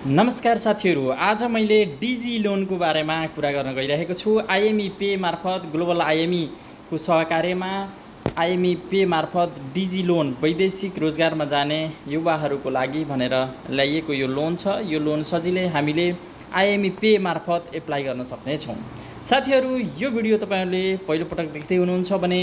नमस्कार साथीहरू, आज मैले डिजी लोनको बारेमा कुरा गर्न गइरहेको छु। आइएमई पे मार्फत ग्लोबल आइएमई को सहकार्यमा आइएमई पे मार्फत डिजी लोन वैदेशिक रोजगारमा जाने युवाहरूको लागि भनेर ल्याइएको यो लोन छ। यो लोन सजिलै हामीले आइएमई पे मार्फत एप्लाई गर्न सक्नेछौँ। साथीहरू, यो भिडियो तपाईहरुले पहिलो पटक देख्दै हुनुहुन्छ भने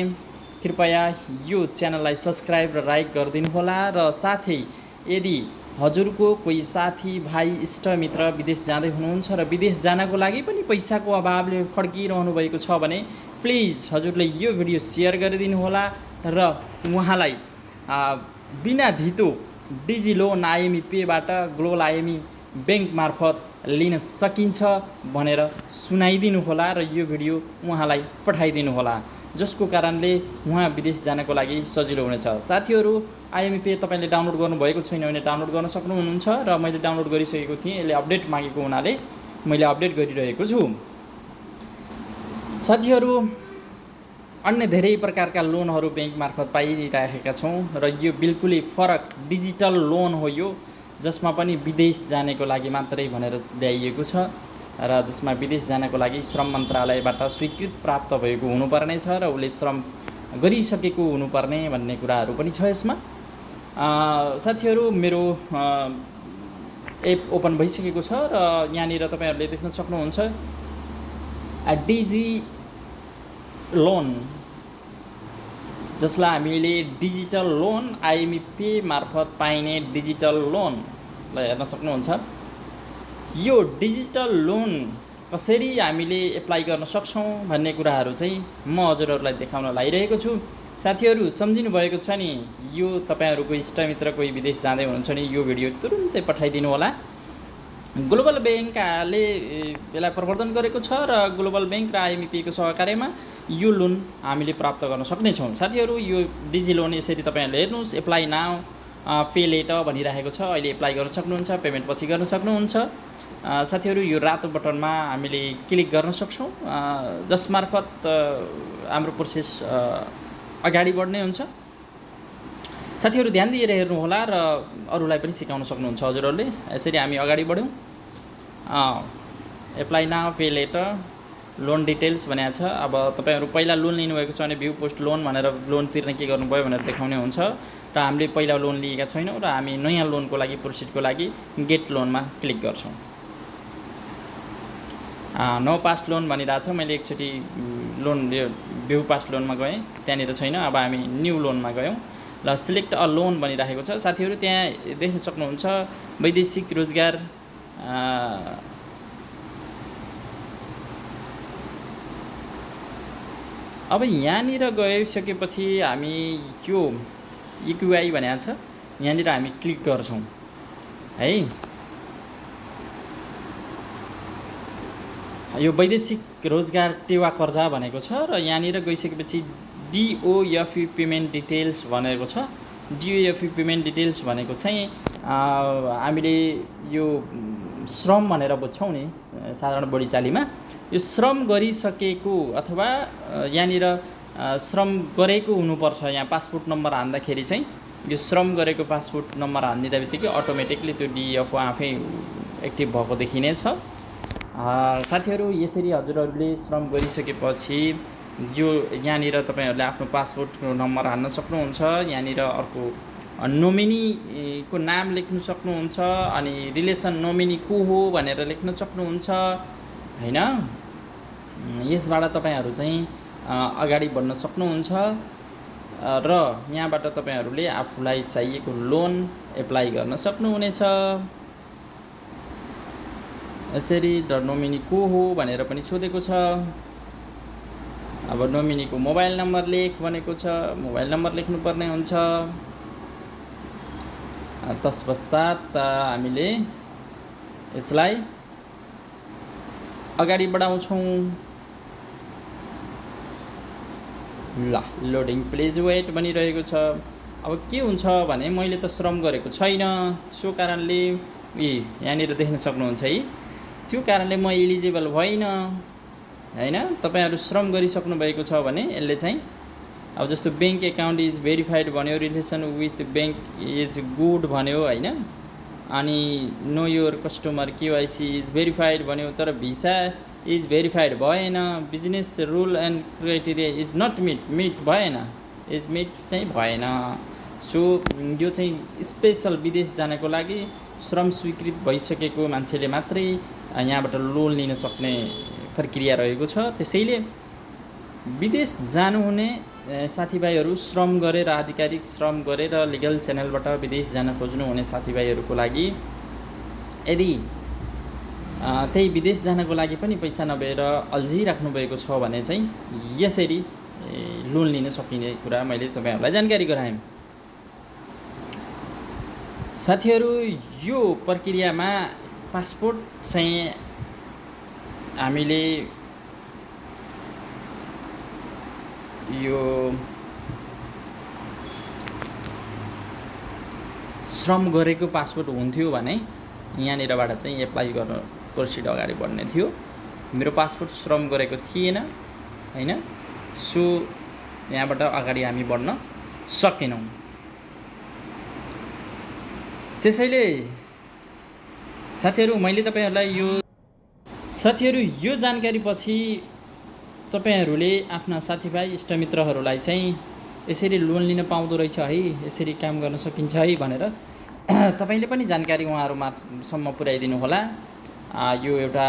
कृपया यो च्यानललाई सब्स्क्राइब र लाइक गरिदिनु होला र साथै यदि हजुरको कोही साथी भाइ इष्टमित्र विदेश जाँदै हुनुहुन्छ र विदेश जानको लागि पनि पैसाको अभावले फर्किरहनु भएको छ भने प्लिज हजुरले यो भिडियो सेयर गरिदिनु होला र उहाँलाई बिना धितो डिजी लोन आइएमई पेबाट ग्लोबल आइएमई बैंक मार्फत लिन सकिन्छ भनेर सुनाइदिनु होला र यो भिडियो उहाँलाई पठाइदिनु होला, जसको कारणले उहाँ विदेश जानको लागि सजिलो हुनेछ। साथीहरू, आइएमई पे तपाईले डाउनलोड गर्नुभएको छैन भने डाउनलोड गर्न सक्नुहुन्छ र मैले डाउनलोड गरिसकेको थिएँ। यसले अपडेट मागेको हुनाले मैले अपडेट गरिरहेको छु। साथीहरू, अन्य धेरै प्रकारका लोनहरू बैंक मार्फत पाइरहेका छौँ र यो बिल्कुलै फरक डिजिटल लोन हो यो, जसमा पनि विदेश जानेको लागि मात्रै भनेर ल्याइएको छ र जसमा विदेश जानको लागि श्रम मन्त्रालयबाट स्वीकृत प्राप्त भएको हुनुपर्ने छ र उसले श्रम गरिसकेको हुनुपर्ने भन्ने कुराहरू पनि छ यसमा। साथीहरू, मेरो एप ओपन भइसकेको छ र यहाँनिर तपाईहरुले देख्न सक्नुहुन्छ डिजी लोन, जसलाई हामीले डिजिटल लोन आइएमई पे मार्फत पाइने डिजिटल लोनलाई हेर्न सक्नुहुन्छ। यो डिजिटल लोन कसरी हामीले एप्लाई गर्न सक्छौँ भन्ने कुराहरू चाहिँ म हजुरहरूलाई देखाउन लागिरहेको छु। साथीहरू, सम्झिनु भएको छ नि, यो तपाईहरुको इष्टमित्र कोही विदेश जाँदै हुनुहुन्छ नि यो भिडियो तुरुन्तै पठाइदिनु होला। ग्लोबल बैंकले यसलाई प्रवर्धन गरेको छ र ग्लोबल बैंक र आइएमई पे को सहकार्यमा यो लोन हामीले प्राप्त गर्न सक्नेछौँ। साथीहरू, यो डिजी लोन यसरी तपाईहरुले हेर्नुहोस्, एप्लाई नाउ पे लेटर भनिरहेको छ। अहिले एप्लाई गर्न सक्नुहुन्छ, पेमेन्ट पछि गर्न सक्नुहुन्छ। साथीहरू, यो रातो बटनमा हामीले क्लिक गर्न सक्छौँ, जसमार्फत हाम्रो प्रोसेस अगाडि बढ्ने हुन्छ। साथीहरू, ध्यान दिएर हेर्नुहोला र अरूलाई पनि सिकाउन सक्नुहुन्छ हजुरहरूले। यसरी हामी अगाडि बढ्यौँ। Apply now pay letter loan details भनेको छ। अब तपाईहरु पहिला लोन लिनुभएको छ भने भ्यू पोस्ट लोन भनेर लोन तिर्न के गर्नुभयो भनेर देखाउने हुन्छ र हामीले पहिला लोन लिएका छैनौँ र हामी नयाँ लोनको लागि प्रोसिडको लागि गेट लोनमा क्लिक गर्छौँ। नो पास्ट लोन भनिरहेछ। मैले एकचोटि लोन भ्यू पास्ट लोनमा गएँ, त्यहाँनिर छैन। अब हामी न्यू लोनमा गयौँ। ल सिलेक्ट अ लोन भनिरहेको छ। साथीहरू, त्यहाँ देख्न सक्नुहुन्छ वैदेशिक रोजगार अब यहाँनिर गइसकेपछि हामी यो इक्युआई भनेको छ, यहाँनिर हामी क्लिक गर्छौँ है। यो वैदेशिक रोजगार टेवा कर्जा भनेको छ र यहाँनिर गइसकेपछि डिओएफई पेमेन्ट डिटेल्स भनेको छ। डिओएफई पेमेन्ट डिटेल्स भनेको चाहिँ हामीले यो श्रम भनेर बुझ्छौँ नि साधारण बोलीचालीमा। यो श्रम गरिसकेको अथवा यहाँनिर श्रम गरेको हुनुपर्छ। यहाँ पासपोर्ट नम्बर हान्दाखेरि चाहिँ यो श्रम गरेको पासपोर्ट नम्बर हानिदिँदा बित्तिकै अटोमेटिकली त्यो डिएफओ आफै एक्टिभ भएको देखिनेछ। साथीहरू, यसरी हजुरहरूले श्रम गरिसकेपछि यो यहाँनिर तपाईहरुले आफ्नो पासपोर्टको नम्बर हाल्न सक्नुहुन्छ। यहाँनिर अर्को नोमिनीको नाम लेख्न सक्नुहुन्छ अनि रिलेसन नोमिनी को हो भनेर लेख्न सक्नुहुन्छ हैन। यसबाट तपाईहरु चाहिँ अगाडि बढ्न सक्नुहुन्छ र यहाँबाट तपाईहरुले आफूलाई चाहिएको लोन एप्लाई गर्न सक्नुहुनेछ। यसरी द नोमिनी को हो भनेर पनि सोधेको छ। अब नोमिनीको मोबाइल नम्बर लेख भनेको छ, मोबाइल नम्बर लेख्नुपर्ने हुन्छ। तत्पश्चात हामीले यसलाई अगाडि बढाउँछौँ। ल लोडिङ प्लिज वेट भनिरहेको छ। अब के हुन्छ भने मैले त श्रम गरेको छैन, सो कारणले यहाँनिर देख्न सक्नुहुन्छ है, त्यो कारणले म एलिजिबल भइन हैन। तपाईहरु श्रम गरिसक्नु भएको छ भने यसले चाहिँ अब जस्तो बैंक एकाउन्ट इज भेरिफाइड भन्यो, relation with bank is good भन्यो हैन। अनि know your customer KYC is verified भन्यो तर भिसा इज भेरिफाइड भएन, business rule and criteria is not met भएन, इज मिट चाहिँ भएन। सो यो चाहिँ स्पेसल विदेश जानको लागि श्रम स्वीकृत भइसकेको मान्छेले मात्रै यहाँबाट लोन लिन सक्ने प्रक्रिया रहेको छ। त्यसैले विदेश जानुहुने साथीभाइहरू श्रम गरेर आधिकारिक श्रम गरेर लिगल च्यानलबाट विदेश जान खोज्नुहुने साथीभाइहरूको लागि यदि त्यही विदेश जानको लागि पनि पैसा नभएर अल्झिराख्नु भएको छ भने चाहिँ यसरी लोन लिन सकिने कुरा मैले तपाईँहरूलाई जानकारी गराएँ। साथीहरू यो प्रक्रियामा पासपोर्ट चाहिँ हामीले यो श्रम गरेको पासपोर्ट हुन्थ्यो भने यहाँनिरबाट चाहिँ एप्लाई गर्न प्रोसिड अगाडि बढ्ने थियो। मेरो पासपोर्ट श्रम गरेको थिएन हैन, सो यहाँबाट अगाडि हामी बढ्न सकेनौँ। त्यसैले साथीहरू मैले तपाईँहरूलाई यो जानकारी पछि तपाईहरूले आफ्ना साथीभाइ इष्टमित्रहरूलाई चाहिँ यसरी लोन लिन पाउँदो रहेछ है, यसरी काम गर्न सकिन्छ है भनेर तपाईँले पनि जानकारी उहाँहरूसम्म पुर्याइदिनु होला। यो एउटा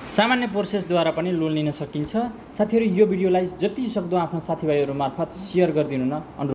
सामान्य प्रोसेसद्वारा पनि लोन लिन सकिन्छ। साथीहरू यो भिडियोलाई जति सक्दो आफ्ना साथीभाइहरू मार्फत सेयर गरिदिनु न।